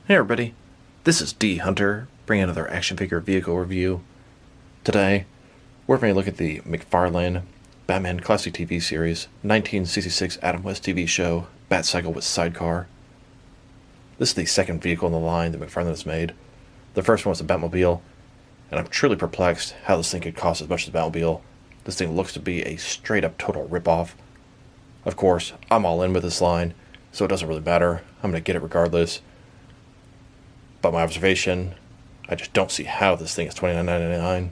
Hey everybody, this is D Hunter, bringing another action figure vehicle review. Today, we're going to look at the McFarlane Batman Classic TV Series 1966 Adam West TV show, Batcycle with Sidecar. This is the second vehicle in the line that McFarlane has made. The first one was the Batmobile, and I'm truly perplexed how this thing could cost as much as the Batmobile. This thing looks to be a straight up total ripoff. Of course, I'm all in with this line, so it doesn't really matter. I'm going to get it regardless. But my observation, I just don't see how this thing is $29.99.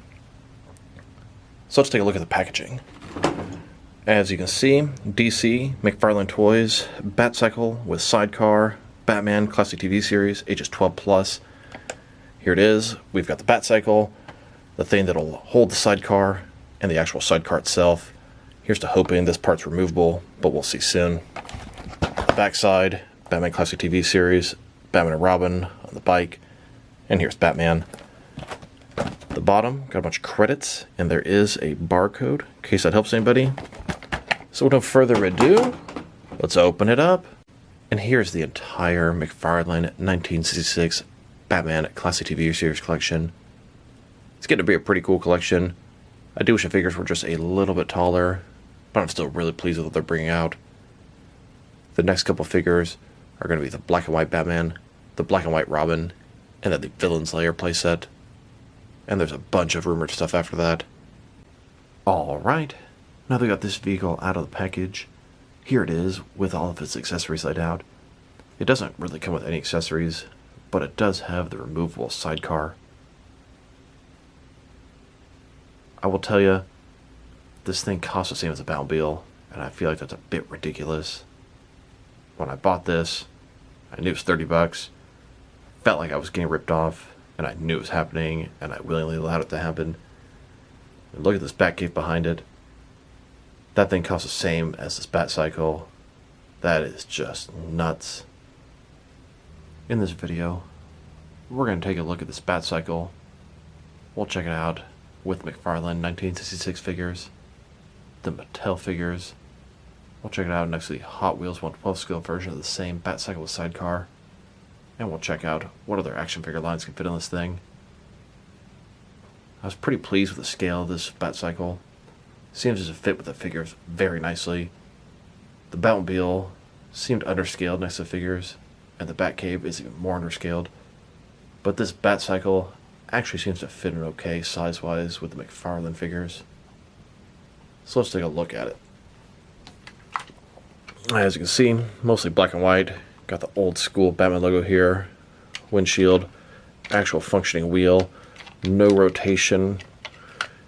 So let's take a look at the packaging. As you can see, DC, McFarlane Toys, Batcycle with Sidecar, Batman Classic TV Series, ages 12+. Here it is. We've got the Batcycle, the thing that'll hold the sidecar, and the actual sidecar itself. Here's to hoping this part's removable, but we'll see soon. The backside, Batman Classic TV Series, Batman and Robin on the bike, and here's Batman. The bottom, got a bunch of credits, and there is a barcode, in case that helps anybody. So without further ado, let's open it up. And here's the entire McFarlane 1966 Batman Classic TV Series collection. It's getting to be a pretty cool collection. I do wish the figures were just a little bit taller, but I'm still really pleased with what they're bringing out. The next couple figures are going to be the black and white Batman, the black and white Robin, and then the Villain's Lair playset. And there's a bunch of rumored stuff after that. Alright, now that we got this vehicle out of the package, here it is with all of its accessories laid out. It doesn't really come with any accessories, but it does have the removable sidecar. I will tell you, this thing costs the same as a Batmobile, and I feel like that's a bit ridiculous. When I bought this, I knew it was $30, felt like I was getting ripped off, and I knew it was happening, and I willingly allowed it to happen. And look at this Batcave behind it. That thing costs the same as this Batcycle. That is just nuts. In this video, we're going to take a look at this Batcycle. We'll check it out with McFarlane 1966 figures, the Mattel figures. We'll check it out next to the Hot Wheels 1/12 scale version of the same Batcycle with Sidecar. And we'll check out what other action figure lines can fit on this thing. I was pretty pleased with the scale of this Batcycle. Seems as it fit with the figures very nicely. The Batmobile seemed underscaled next to the figures, and the Batcave is even more underscaled. But this Batcycle actually seems to fit in okay size-wise with the McFarlane figures. So let's take a look at it. As you can see, mostly black and white. Got the old school Batman logo here. Windshield. Actual functioning wheel. No rotation.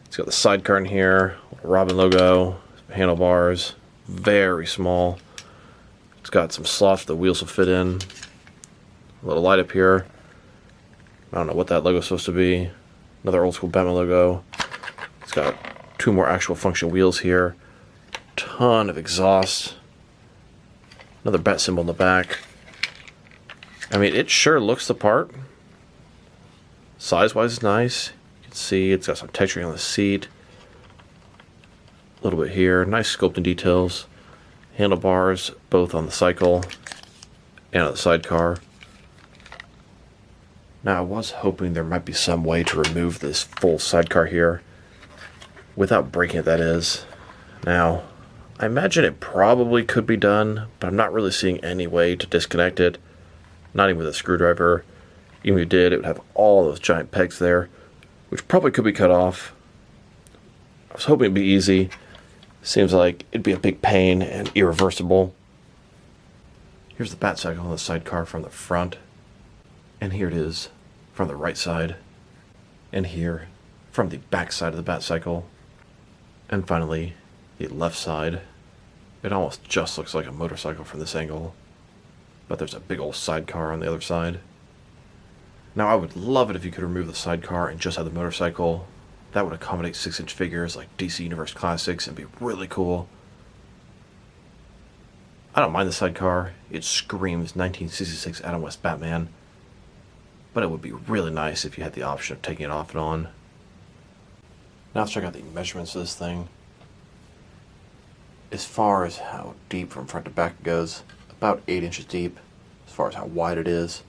It's got the sidecar in here. Robin logo. Handlebars. Very small. It's got some slots the wheels will fit in. A little light up here. I don't know what that logo is supposed to be. Another old school Batman logo. It's got two more actual function wheels here. Ton of exhaust. Another bat symbol in the back. I mean, it sure looks the part. Size-wise, it's nice. You can see it's got some texturing on the seat. A little bit here. Nice sculpting details. Handlebars, both on the cycle and on the sidecar. Now, I was hoping there might be some way to remove this full sidecar here without breaking it, that is. Now, I imagine it probably could be done, but I'm not really seeing any way to disconnect it. Not even with a screwdriver. Even if you did, it would have all those giant pegs there, which probably could be cut off. I was hoping it'd be easy. Seems like it'd be a big pain and irreversible. Here's the Batcycle on the sidecar from the front. And here it is from the right side. And here from the back side of the Batcycle. And finally, the left side. It almost just looks like a motorcycle from this angle, but there's a big old sidecar on the other side. Now, I would love it if you could remove the sidecar and just have the motorcycle. That would accommodate 6-inch figures like DC Universe Classics and be really cool. I don't mind the sidecar. It screams 1966 Adam West Batman, but it would be really nice if you had the option of taking it off and on. Now let's check out the measurements of this thing. As far as how deep from front to back it goes, about 8 inches deep. As far as how wide it is,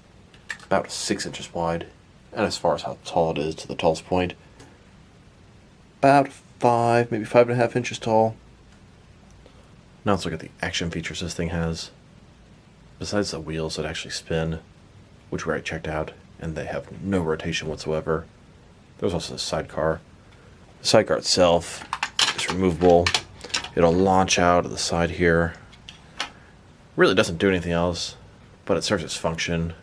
about 6 inches wide, and as far as how tall it is to the tallest point, about 5, maybe 5.5 inches tall. Now let's look at the action features this thing has. Besides the wheels that actually spin, which we already checked out, and they have no rotation whatsoever, there's also the sidecar. The sidecar itself is removable. It'll launch out of the side here. Really doesn't do anything else, but it serves its function,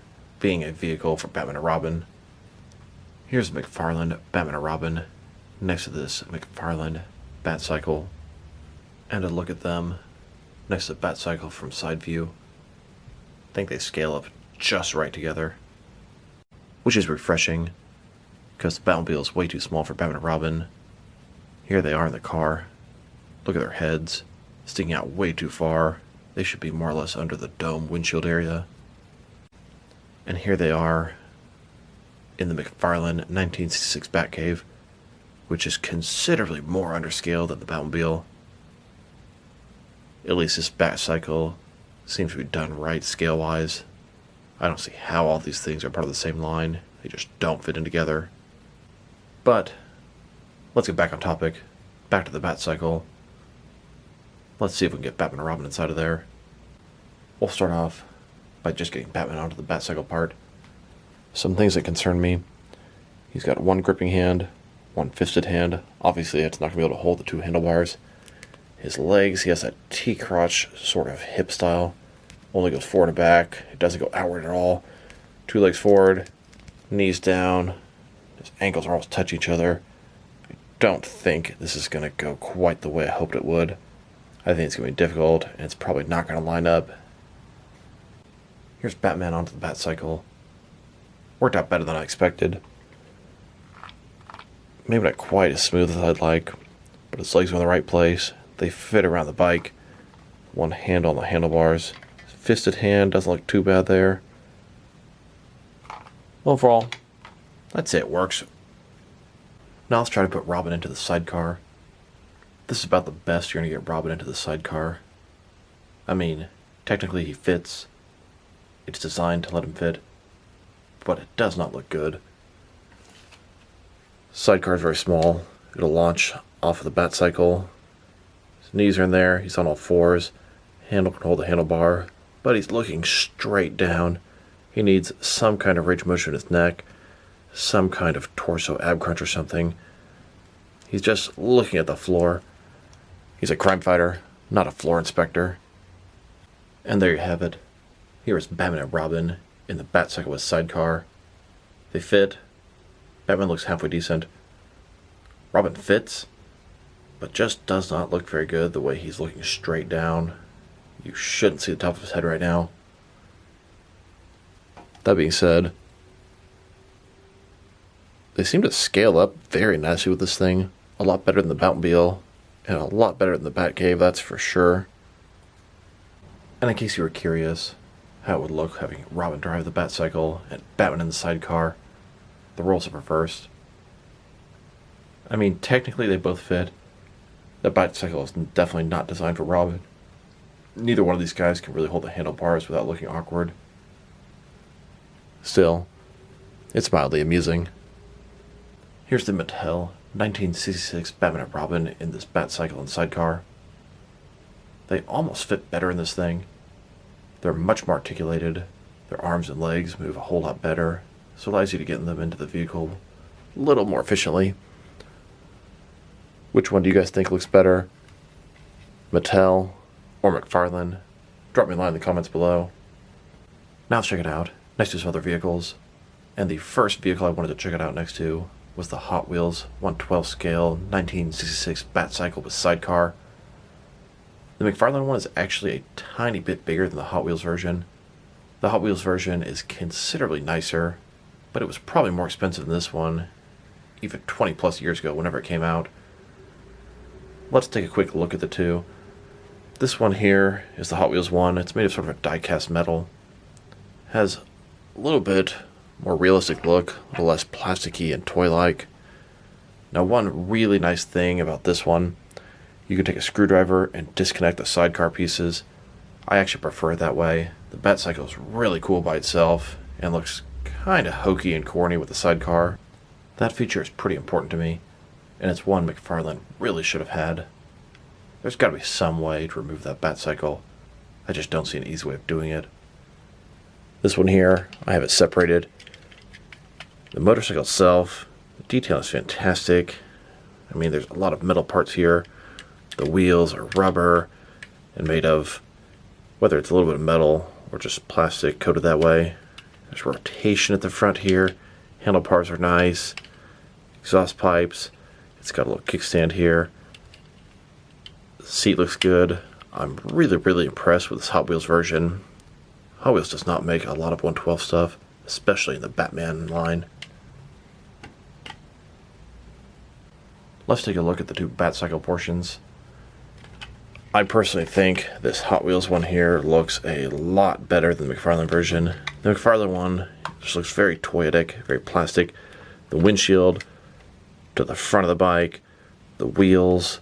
being a vehicle for Batman and Robin. Here's McFarlane Batman and Robin next to this McFarlane Batcycle, and a look at them next to the Batcycle from side view. I think they scale up just right together, which is refreshing because the Batmobile is way too small for Batman and Robin. Here they are in the car. Look at their heads sticking out way too far. They should be more or less under the dome windshield area. And here they are in the McFarlane 1966 Batcave, which is considerably more underscaled than the Batmobile. At least this Batcycle seems to be done right scale-wise. I don't see how all these things are part of the same line. They just don't fit in together. But let's get back on topic. Back to the Batcycle. Let's see if we can get Batman and Robin inside of there. We'll start off by just getting Batman onto the Batcycle part. Some things that concern me. He's got one gripping hand, one fisted hand. Obviously, it's not going to be able to hold the two handlebars. His legs, he has that T-crotch sort of hip style. Only goes forward and back. It doesn't go outward at all. 2 legs forward, knees down. His ankles are almost touch each other. I don't think this is going to go quite the way I hoped it would. I think it's going to be difficult, and it's probably not going to line up. Here's Batman onto the Batcycle. Worked out better than I expected. Maybe not quite as smooth as I'd like, but his legs are in the right place. They fit around the bike. One hand on the handlebars. Fisted hand doesn't look too bad there. Overall, I'd say it works. Now let's try to put Robin into the sidecar. This is about the best you're going to get Robin into the sidecar. I mean, technically he fits. It's designed to let him fit, but it does not look good. Sidecar is very small. It'll launch off of the Batcycle. His knees are in there. He's on all fours. Handle can hold the handlebar, but he's looking straight down. He needs some kind of range of motion in his neck, some kind of torso ab crunch or something. He's just looking at the floor. He's a crime fighter, not a floor inspector. And there you have it. Here is Batman and Robin in the Batcycle with sidecar. They fit. Batman looks halfway decent. Robin fits, but just does not look very good the way he's looking straight down. You shouldn't see the top of his head right now. That being said, they seem to scale up very nicely with this thing. A lot better than the Batmobile, and a lot better than the Batcave, that's for sure. And in case you were curious how it would look having Robin drive the Batcycle and Batman in the sidecar, the roles are reversed. I mean, technically they both fit. The Batcycle is definitely not designed for Robin. Neither one of these guys can really hold the handlebars without looking awkward. Still, it's mildly amusing. Here's the Mattel 1966 Batman and Robin in this Batcycle and sidecar. They almost fit better in this thing. They're much more articulated. Their arms and legs move a whole lot better, so it allows you to get them into the vehicle a little more efficiently. Which one do you guys think looks better? Mattel or McFarlane? Drop me a line in the comments below. Now let's check it out next to some other vehicles. And the first vehicle I wanted to check it out next to was the Hot Wheels 1/12 scale 1966 Batcycle with sidecar. The McFarlane one is actually a tiny bit bigger than the Hot Wheels version. The Hot Wheels version is considerably nicer, but it was probably more expensive than this one, even 20 plus years ago whenever it came out. Let's take a quick look at the two. This one here is the Hot Wheels one. It's made of sort of a die-cast metal. Has a little bit more realistic look, a little less plasticky and toy-like. Now, one really nice thing about this one, you can take a screwdriver and disconnect the sidecar pieces. I actually prefer it that way. The Batcycle is really cool by itself and looks kind of hokey and corny with the sidecar. That feature is pretty important to me, and it's one McFarlane really should have had. There's got to be some way to remove that Batcycle. I just don't see an easy way of doing it. This one here, I have it separated. The motorcycle itself, the detail is fantastic. I mean, there's a lot of metal parts here. The wheels are rubber and made of, whether it's a little bit of metal or just plastic coated that way. There's rotation at the front here. Handlebars are nice. Exhaust pipes. It's got a little kickstand here. The seat looks good. I'm really impressed with this Hot Wheels version. Hot Wheels does not make a lot of 112 stuff, especially in the Batman line. Let's take a look at the two Batcycle portions. I personally think this Hot Wheels one here looks a lot better than the McFarlane version. The McFarlane one just looks very toyetic, very plastic. The windshield to the front of the bike, the wheels,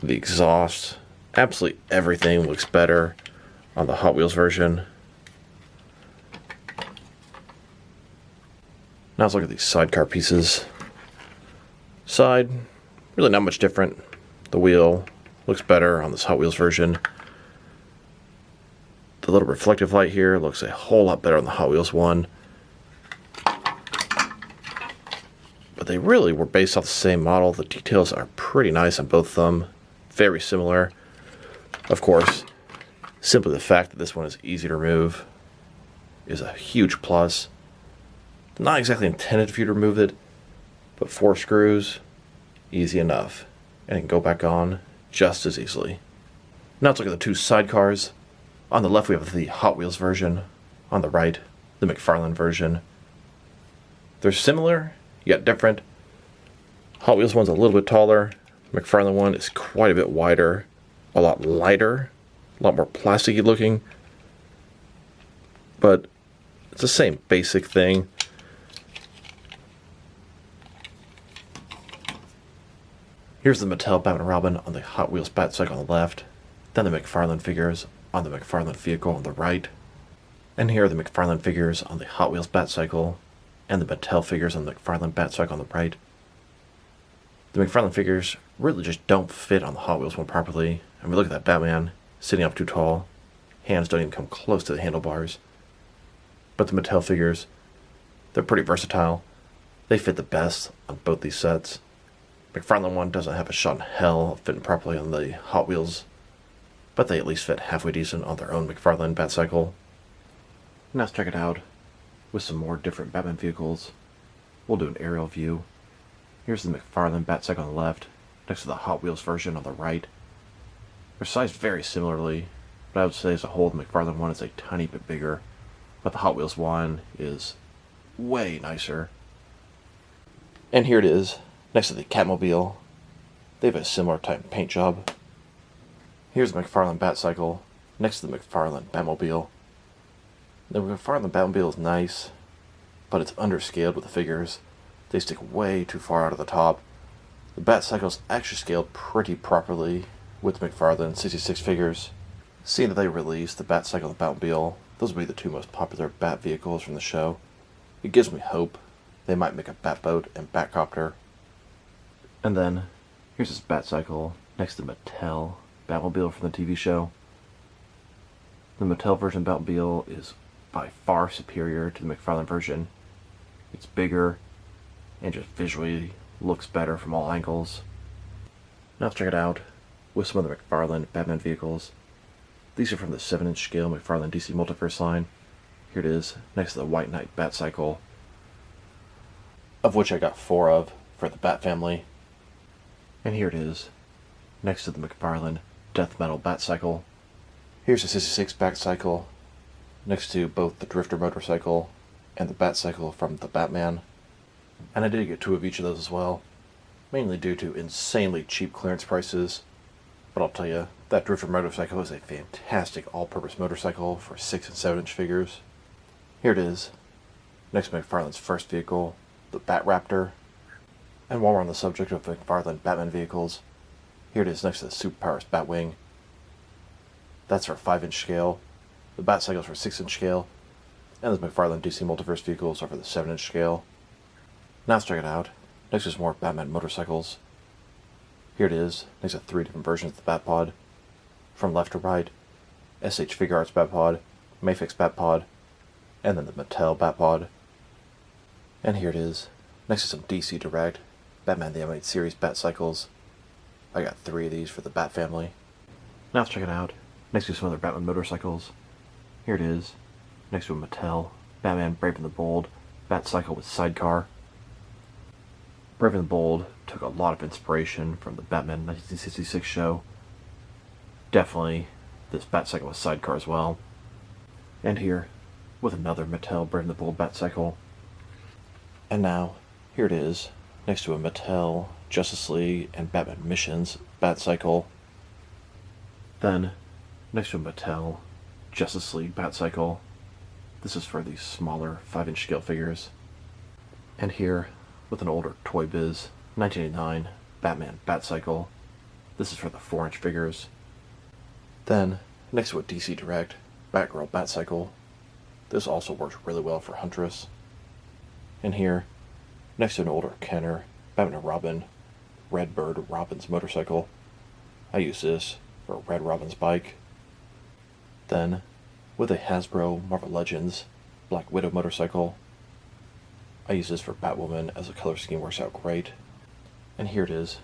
the exhaust, absolutely everything looks better on the Hot Wheels version. Now let's look at these sidecar pieces. Side, really not much different. The wheel looks better on this Hot Wheels version. The little reflective light here looks a whole lot better on the Hot Wheels one. But they really were based off the same model. The details are pretty nice on both of them. Very similar. Of course, simply the fact that this one is easy to remove is a huge plus. Not exactly intended for you to remove it, but 4 screws, easy enough. And it can go back on just as easily. Now let's look at the two sidecars. On the left we have the Hot Wheels version. On the right, the McFarlane version. They're similar, yet different. Hot Wheels one's a little bit taller. McFarlane one is quite a bit wider, a lot lighter, a lot more plasticky looking. But it's the same basic thing. Here's the Mattel Batman and Robin on the Hot Wheels Batcycle on the left, then the McFarlane figures on the McFarlane vehicle on the right, and here are the McFarlane figures on the Hot Wheels Batcycle, and the Mattel figures on the McFarlane Batcycle on the right. The McFarlane figures really just don't fit on the Hot Wheels one properly. I mean, look at that Batman sitting up too tall. Hands don't even come close to the handlebars. But the Mattel figures, they're pretty versatile. They fit the best on both these sets. McFarlane one doesn't have a shot in hell of fitting properly on the Hot Wheels, but they at least fit halfway decent on their own McFarlane Batcycle. Now let's check it out with some more different Batman vehicles. We'll do an aerial view. Here's the McFarlane Batcycle on the left, next to the Hot Wheels version on the right. They're sized very similarly, but I would say as a whole the McFarlane one is a tiny bit bigger, but the Hot Wheels one is way nicer. And here it is, next to the Catmobile. They have a similar type paint job. Here's the McFarlane Batcycle, next to the McFarlane Batmobile. The McFarlane Batmobile is nice, but it's underscaled with the figures. They stick way too far out of the top. The Batcycle is actually scaled pretty properly with the McFarlane 66 figures. Seeing that they released the Batcycle and the Batmobile, those will be the two most popular Bat vehicles from the show. It gives me hope. They might make a Batboat and Batcopter. And then, here's this Batcycle next to the Mattel Batmobile from the TV show. The Mattel version Batmobile is by far superior to the McFarlane version. It's bigger and just visually looks better from all angles. Now let's check it out with some of the McFarlane Batman vehicles. These are from the 7-inch scale McFarlane DC Multiverse line. Here it is, next to the White Knight Batcycle, of which I got 4 of for the Bat family. And here it is, next to the McFarlane Death Metal Batcycle. Here's a 66 Batcycle, next to both the Drifter motorcycle and the Batcycle from the Batman. And I did get 2 of each of those as well, mainly due to insanely cheap clearance prices. But I'll tell you, that Drifter motorcycle is a fantastic all-purpose motorcycle for 6 and 7-inch figures. Here it is, next to McFarlane's first vehicle, the Bat Raptor. And while we're on the subject of McFarlane Batman vehicles, here it is next to the Superpowers Batwing. That's for 5-inch scale. The Batcycle's for 6-inch scale. And the McFarlane DC Multiverse vehicles are for the 7-inch scale. Now let's check it out. Next is more Batman motorcycles. Here it is, next to 3 different versions of the Batpod. From left to right, SH Figure Arts Batpod, Mafex Batpod, and then the Mattel Batpod. And here it is, next to some DC Direct, Batman the Animated Series Batcycles. I got 3 of these for the Bat family. Now let's check it out. Next to some other Batman motorcycles. Here it is, next to a Mattel, Batman Brave and the Bold, Batcycle with Sidecar. Brave and the Bold took a lot of inspiration from the Batman 1966 show. Definitely this Batcycle with Sidecar as well. And here, with another Mattel Brave and the Bold Batcycle. And now, here it is, next to a Mattel Justice League and Batman Missions Batcycle. Then, next to a Mattel Justice League Batcycle. This is for these smaller 5-inch scale figures. And here, with an older Toy Biz 1989 Batman Batcycle. This is for the 4-inch figures. Then, next to a DC Direct Batgirl Batcycle. This also works really well for Huntress. And here, next to an older Kenner Batman and Robin Redbird Robin's motorcycle. I use this for Red Robin's bike. Then, with a Hasbro Marvel Legends Black Widow motorcycle. I use this for Batwoman as the color scheme works out great. And here it is,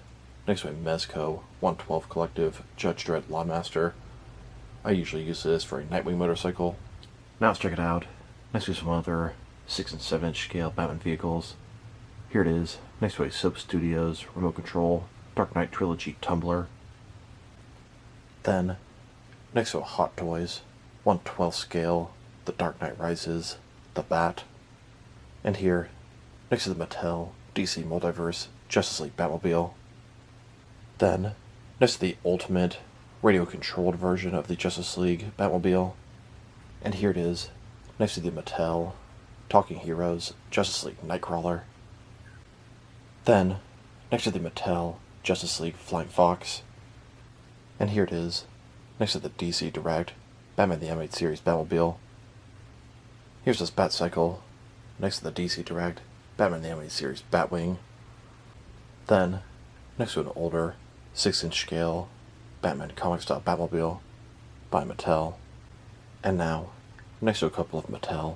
next to a Mezco 112 Collective Judge Dredd Lawmaster. I usually use this for a Nightwing motorcycle. Now let's check it out. Next to some other 6 and 7-inch scale Batman vehicles. Here it is, next to a Soap Studios Remote Control Dark Knight Trilogy Tumbler. Then, next to a Hot Toys 1/12 scale The Dark Knight Rises The Bat. And here, next to the Mattel DC Multiverse Justice League Batmobile. Then, next to the ultimate radio-controlled version of the Justice League Batmobile. And here it is, next to the Mattel Talking Heroes Justice League Nightcrawler. Then, next to the Mattel Justice League Flying Fox. And here it is, next to the DC Direct Batman the Animated Series Batmobile. Here's this Batcycle, next to the DC Direct Batman the Animated Series Batwing. Then, next to an older 6-inch scale Batman comic style Batmobile by Mattel. And now, next to a couple of Mattel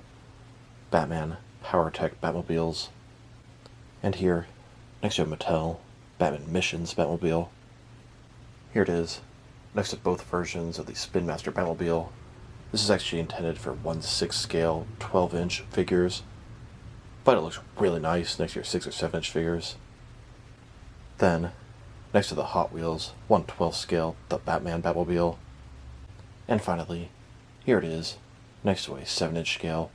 Batman PowerTech Batmobiles. And here, next to a Mattel Batman Missions Batmobile. Here it is, next to both versions of the Spin Master Batmobile. This is actually intended for 1/6 scale 12-inch figures, but it looks really nice next to your 6 or 7-inch figures. Then, next to the Hot Wheels 1/12 scale The Batman Batmobile. And finally, here it is, next to a 7-inch scale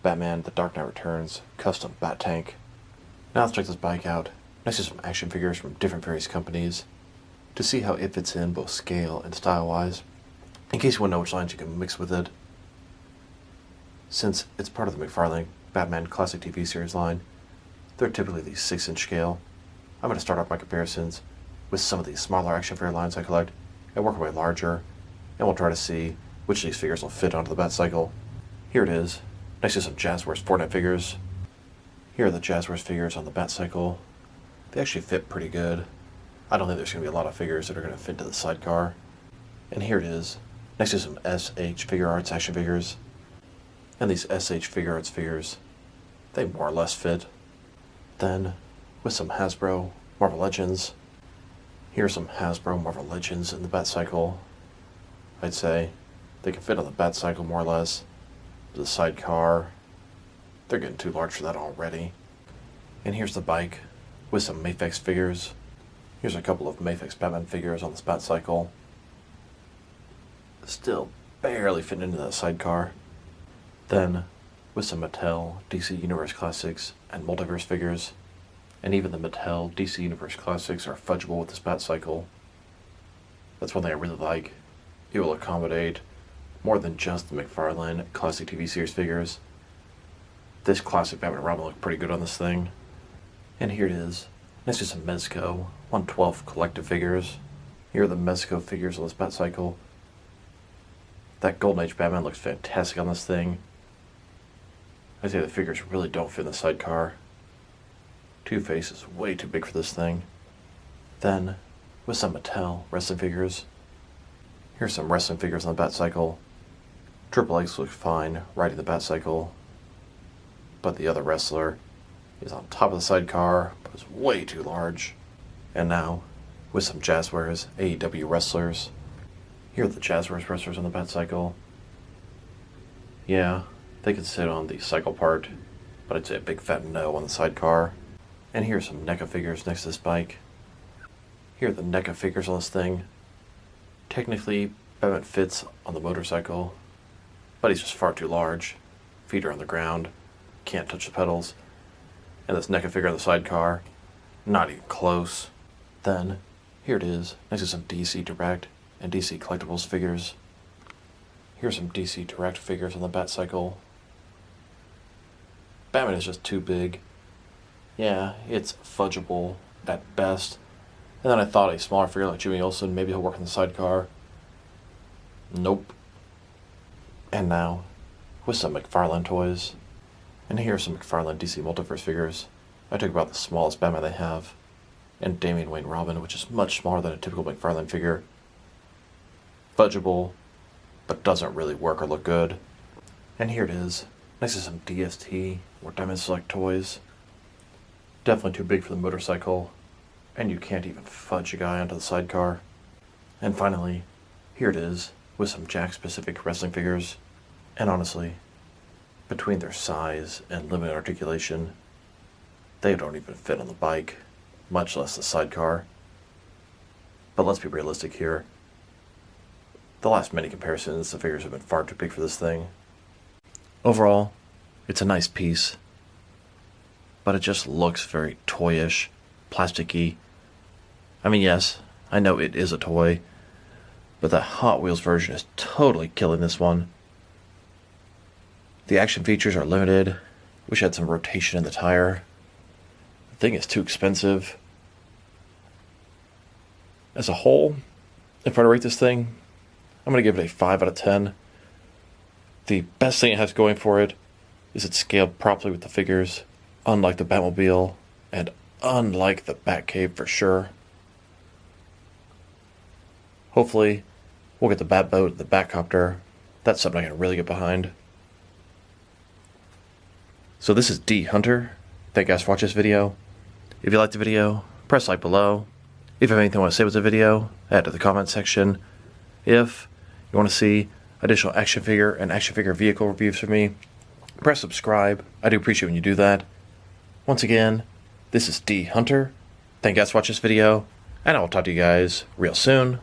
Batman The Dark Knight Returns Custom Bat Tank. Now let's check this bike out, next to some action figures from different various companies, to see how it fits in both scale and style-wise, in case you want to know which lines you can mix with it. Since it's part of the McFarlane Batman Classic TV series line, they're typically the 6-inch scale. I'm going to start off my comparisons with some of these smaller action figure lines I collect, and work my way larger, and we'll try to see which of these figures will fit onto the Batcycle. Here it is, next to some Jazzwares Fortnite figures. Here are the Jazzwares figures on the Batcycle. They actually fit pretty good. I don't think there's going to be a lot of figures that are going to fit into the Sidecar. And here it is, next to some SH Figure Arts action figures. And these SH Figure Arts figures, they more or less fit. Then, with some Hasbro Marvel Legends. Here's some Hasbro Marvel Legends in the Batcycle. I'd say they can fit on the Batcycle more or less. The Sidecar, they're getting too large for that already. And here's the bike with some Mafex figures. Here's a couple of Mafex Batman figures on this Batcycle. Still barely fit into that Sidecar. Then, with some Mattel DC Universe Classics and Multiverse figures, and even the Mattel DC Universe Classics are fudgeable with this Batcycle. That's one thing I really like. It will accommodate more than just the McFarlane Classic TV series figures. This classic Batman and Robin look pretty good on this thing. And here it is, next to some Mezco 1/12 collective figures. Here are the Mezco figures on this Batcycle. That Golden Age Batman looks fantastic on this thing. I'd say the figures really don't fit in the sidecar. Two-Face is way too big for this thing. Then, with some Mattel wrestling figures, here's some wrestling figures on the Batcycle. Triple X looks fine riding the Batcycle, but the other wrestler is on top of the sidecar, but is way too large. And now, with some Jazzwares AEW wrestlers, here are the Jazzwares wrestlers on the Batcycle. Yeah, they could sit on the cycle part, but I'd say a big fat no on the sidecar. And here's some NECA figures next to this bike. Here are the NECA figures on this thing. Technically, Batman fits on the motorcycle, but he's just far too large. Feet are on the ground, can't touch the pedals. And this NECA figure on the sidecar, not even close. Then, here it is, next to some DC Direct and DC Collectibles figures. Here's some DC Direct figures on the Batcycle. Batman is just too big. Yeah, it's fudgeable at best. And then I thought a smaller figure like Jimmy Olsen, maybe he'll work in the sidecar. Nope. And now, with some McFarlane toys. And here are some McFarlane DC Multiverse figures. I took about the smallest Batman they have. And Damian Wayne Robin, which is much smaller than a typical McFarlane figure. Fudgeable, but doesn't really work or look good. And here it is, next to some DST or Diamond Select toys. Definitely too big for the motorcycle, and you can't even fudge a guy onto the sidecar. And finally, here it is, with some Jack-specific wrestling figures. And honestly, between their size and limited articulation, they don't even fit on the bike, much less the sidecar. But let's be realistic here. The last many comparisons, the figures have been far too big for this thing. Overall, it's a nice piece, but it just looks very toyish, plasticky. I mean, yes, I know it is a toy, but the Hot Wheels version is totally killing this one. The action features are limited. Wish I had some rotation in the tire. The thing is too expensive. As a whole, if I were to rate this thing, I'm going to give it a 5 out of 10. The best thing it has going for it is it's scaled properly with the figures, unlike the Batmobile, and unlike the Batcave for sure. Hopefully, we'll get the Batboat, the Batcopter. That's something I can really get behind. So this is D Hunter. Thank you guys for watching this video. If you liked the video, press like below. If you have anything you want to say with the video, add to the comment section. If you want to see additional action figure and action figure vehicle reviews from me, press subscribe. I do appreciate when you do that. Once again, this is D Hunter. Thank you guys for watching this video, and I will talk to you guys real soon.